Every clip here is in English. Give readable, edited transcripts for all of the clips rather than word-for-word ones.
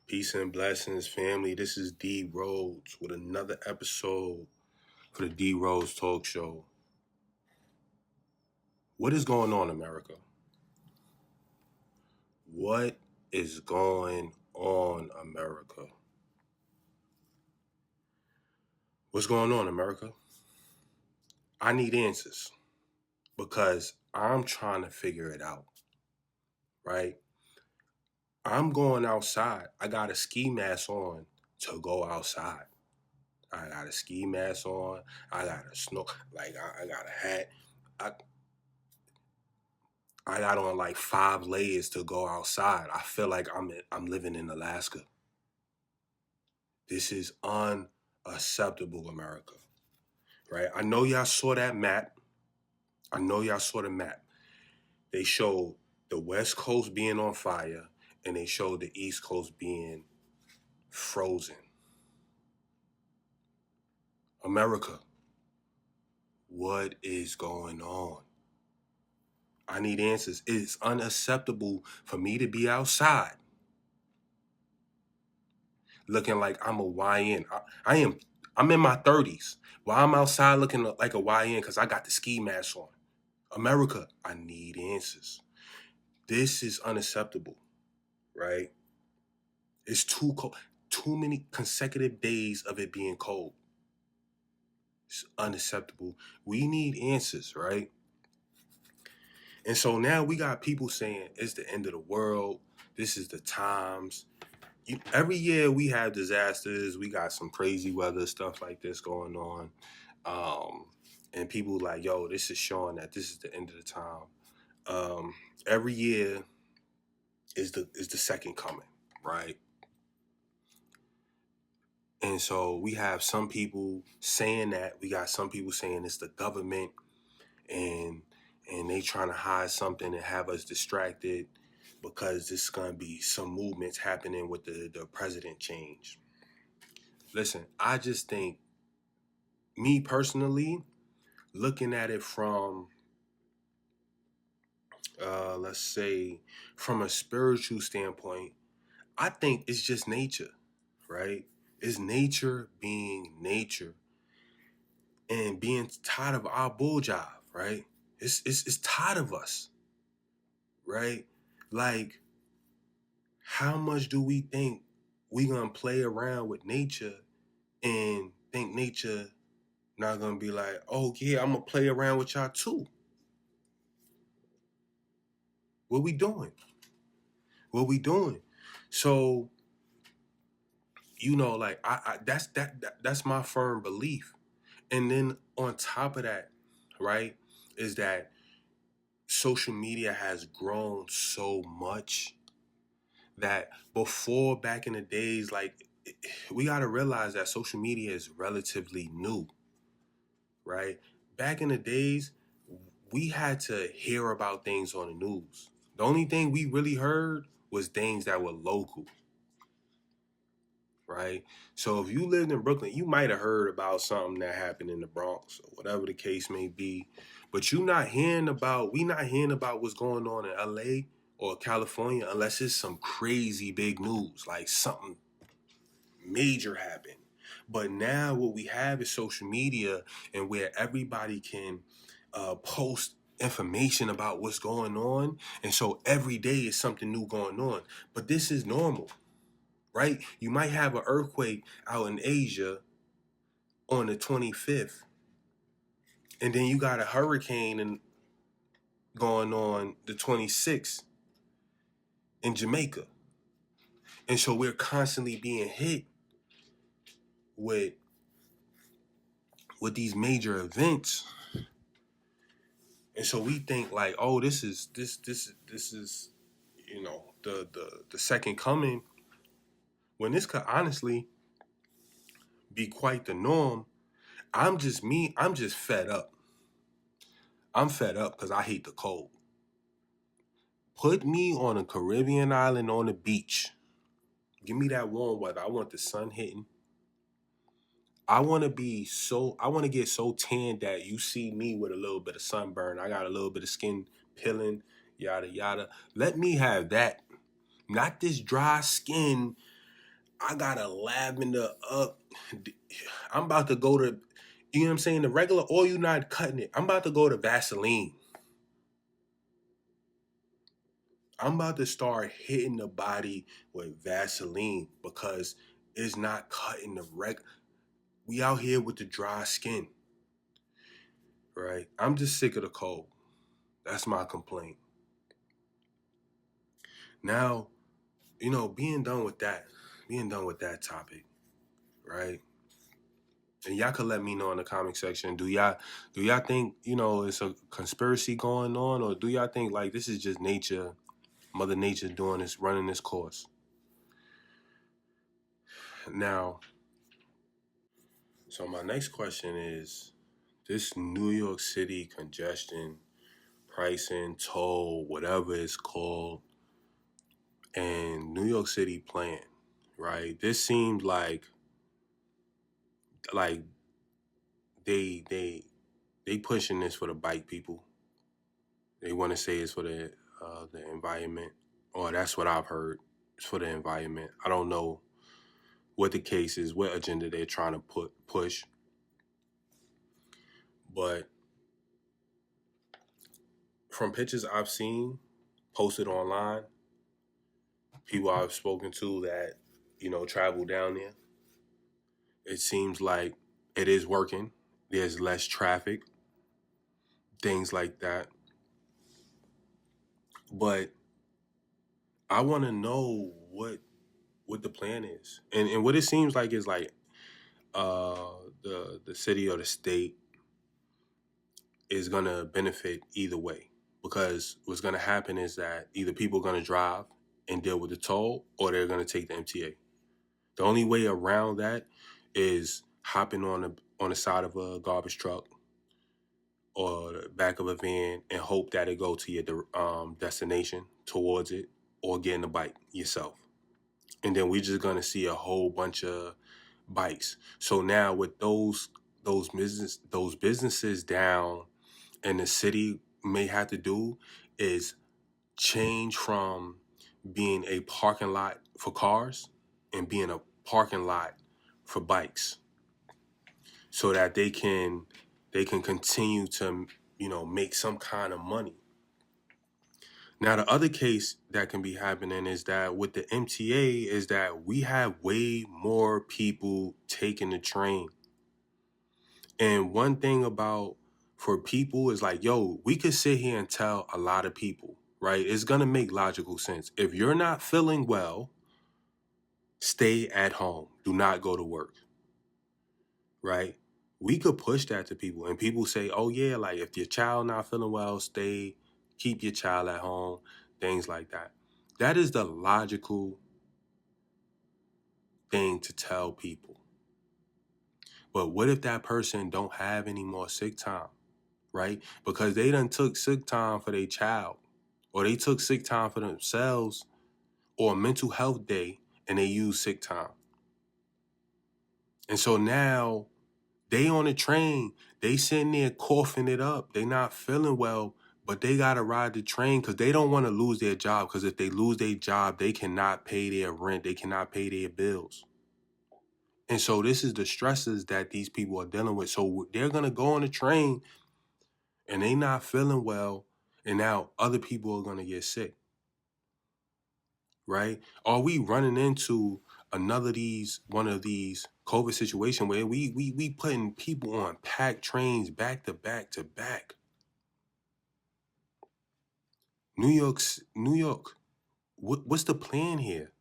Peace and blessings, family. This is D Rhodes with another episode for the D Rhodes Talk Show. What is going on, America? What is going on, America? What's going on, America? I need answers because I'm trying to figure it out, right? I'm going outside. I got a ski mask on to go outside. I got a ski mask on. I got a I got a hat. I, I got on like 5 layers to go outside. I feel like I'm living in Alaska. This is unacceptable, America. Right? I know y'all saw that map. I know y'all saw the map. They showed the West Coast being on fire and they showed the East Coast being frozen. America, what is going on? I need answers. It's unacceptable for me to be outside looking like I'm a YN. I'm in my 30s. While I'm outside looking like a YN because I got the ski mask on. America, I need answers. This is unacceptable, right? It's too cold. Too many consecutive days of it being cold. It's unacceptable. We need answers, right? And so now we got people saying it's the end of the world. This is the times. Every year we have disasters. We got some crazy weather, stuff like this going on. And people like, yo, this is showing that this is the end of the time. Every year is the second coming, right? And so we have some people saying that. We got some people saying it's the government and they trying to hide something and have us distracted because there's gonna be some movements happening with the president change. Listen, I just think, me personally, looking at it from let's say from a spiritual standpoint, I think it's just nature, right? It's nature being nature and being tired of our bull job, right? It's tired of us, right? Like, how much do we think we gonna play around with nature and think nature not gonna be like, oh yeah, I'm gonna play around with y'all too? What we doing? What we doing? So, like that's my firm belief. And then on top of that, right, is that social media has grown so much that before, back in the days, like, we got to realize that social media is relatively new, right? Back in the days, we had to hear about things on the news. The only thing we really heard was things that were local, right? So if you lived in Brooklyn, you might have heard about something that happened in the Bronx or whatever the case may be. But we not hearing about what's going on in LA or California unless it's some crazy big news, like something major happened. But now what we have is social media, and where everybody can post information about what's going on. And so every day is something new going on. But this is normal, right? You might have an earthquake out in Asia on the 25th, and then you got a hurricane going on the 26th in Jamaica. And so we're constantly being hit with these major events. And so we think like, oh, this is the second coming, when this could honestly be quite the norm. I'm just fed up. I'm fed up because I hate the cold. Put me on a Caribbean island on the beach. Give me that warm weather. I want the sun hitting. I want to get so tan that you see me with a little bit of sunburn. I got a little bit of skin peeling, yada, yada. Let me have that. Not this dry skin I got a lavender up. I'm about to go to, you know what I'm saying? The regular oil, you not cutting it. I'm about to go to Vaseline. I'm about to start hitting the body with Vaseline because it's not cutting the We out here with the dry skin, right? I'm just sick of the cold. That's my complaint. Now, being done with that topic, right? And y'all could let me know in the comment section. Do y'all think, it's a conspiracy going on, or do y'all think like this is just nature, Mother Nature doing this, running this course? Now, so my next question is this New York City congestion, pricing, toll, whatever it's called, and New York City plan, right? This seems like they pushing this for the bike people. They want to say it's for the environment, or that's what I've heard. It's for the environment. I don't know what the case is, what agenda they're trying to push, but from pictures I've seen posted online, people I've spoken to that travel down there, it seems like it is working. There's less traffic, things like that. But I want to know what the plan is, and what it seems like is like uh the city or the state is gonna benefit either way, because what's gonna happen is that either people are gonna drive and deal with the toll, or they're gonna take the MTA. The only way around that is hopping on the side of a garbage truck or the back of a van and hope that it go to your destination towards it, or getting a bike yourself. And then we're just gonna see a whole bunch of bikes. So now with those businesses down, and the city may have to do is change from being a parking lot for cars and being a parking lot for bikes, so that they can continue to make some kind of money. Now the other case that can be happening is that with the MTA is that we have way more people taking the train. And one thing about for people is like, yo, we could sit here and tell a lot of people, right? It's gonna make logical sense. If you're not feeling well, stay at home. Do not go to work, right? We could push that to people, and people say, oh yeah, like if your child not feeling well, keep your child at home, things like that. That is the logical thing to tell people. But what if that person don't have any more sick time, right? Because they done took sick time for their child, or they took sick time for themselves, or a mental health day, and they use sick time. And so now they on the train, they sitting there coughing it up. They not feeling well, but they got to ride the train because they don't want to lose their job. Because if they lose their job, they cannot pay their rent. They cannot pay their bills. And so this is the stresses that these people are dealing with. So they're going to go on the train and they not feeling well. And now other people are going to get sick, right? Are we running into one of these COVID situation where we putting people on packed trains back to back to back? New York, what's the plan here?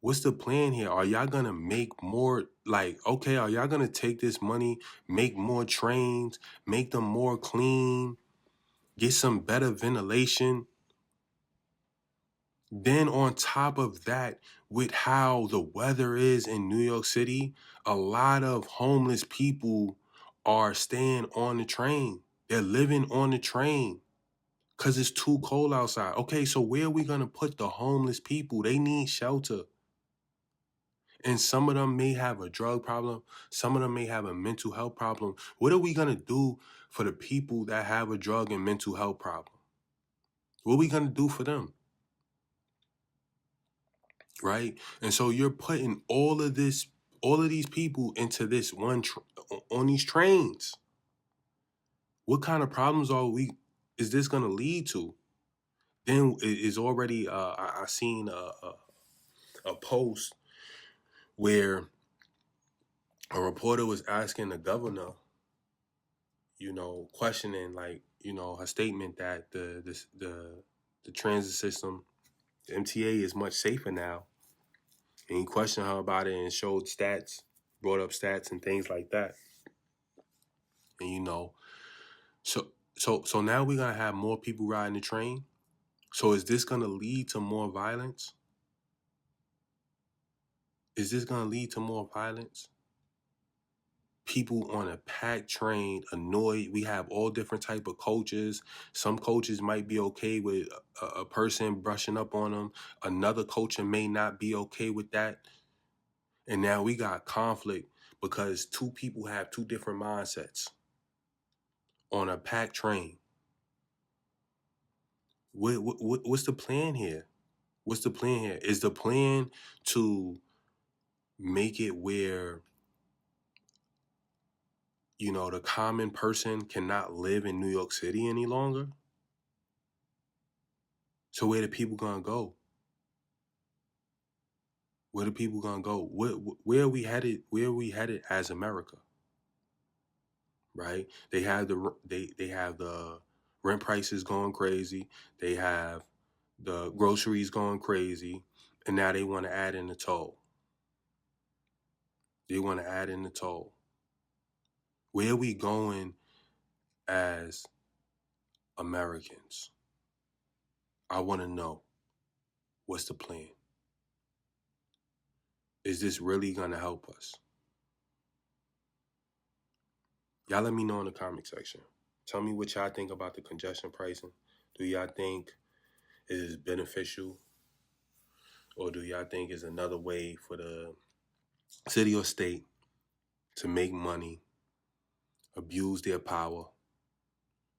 What's the plan here? Are y'all gonna make more, like, okay, are y'all gonna take this money, make more trains, make them more clean, get some better ventilation? Then on top of that, with how the weather is in New York City, a lot of homeless people are staying on the train. They're living on the train because it's too cold outside. Okay, so where are we going to put the homeless people? They need shelter. And some of them may have a drug problem. Some of them may have a mental health problem. What are we going to do for the people that have a drug and mental health problem? What are we going to do for them? right? And so you're putting all of these people into this on these trains. What kind of problems is this going to lead to? Then is already I seen a post where a reporter was asking the governor, questioning, like, her statement that the transit system, the MTA, is much safer now. And he questioned her about it and showed stats, brought up stats and things like that. And so now we're gonna have more people riding the train. So is this gonna lead to more violence? Is this gonna lead to more violence? People on a packed train, annoyed. We have all different type of coaches. Some coaches might be okay with a person brushing up on them. Another coach may not be okay with that. And now we got conflict because two people have two different mindsets on a packed train. What's the plan here? What's the plan here? Is the plan to make it where, the common person cannot live in New York City any longer? So where the people gonna go? Where the people gonna go? Where are we headed? Where are we headed as America? Right? They have the rent prices going crazy. They have the groceries going crazy, and now they want to add in the toll. They want to add in the toll. Where are we going as Americans? I want to know, what's the plan? Is this really going to help us? Y'all let me know in the comment section. Tell me what y'all think about the congestion pricing. Do y'all think it is beneficial? Or do y'all think it's another way for the city or state to make money, abuse their power,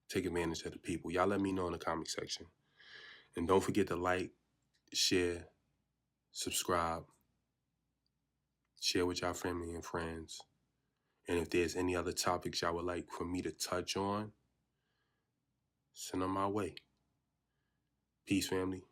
take advantage of the people? Y'all let me know in the comment section. And don't forget to like, share, subscribe, share with y'all family and friends. And if there's any other topics y'all would like for me to touch on, send them my way. Peace, family.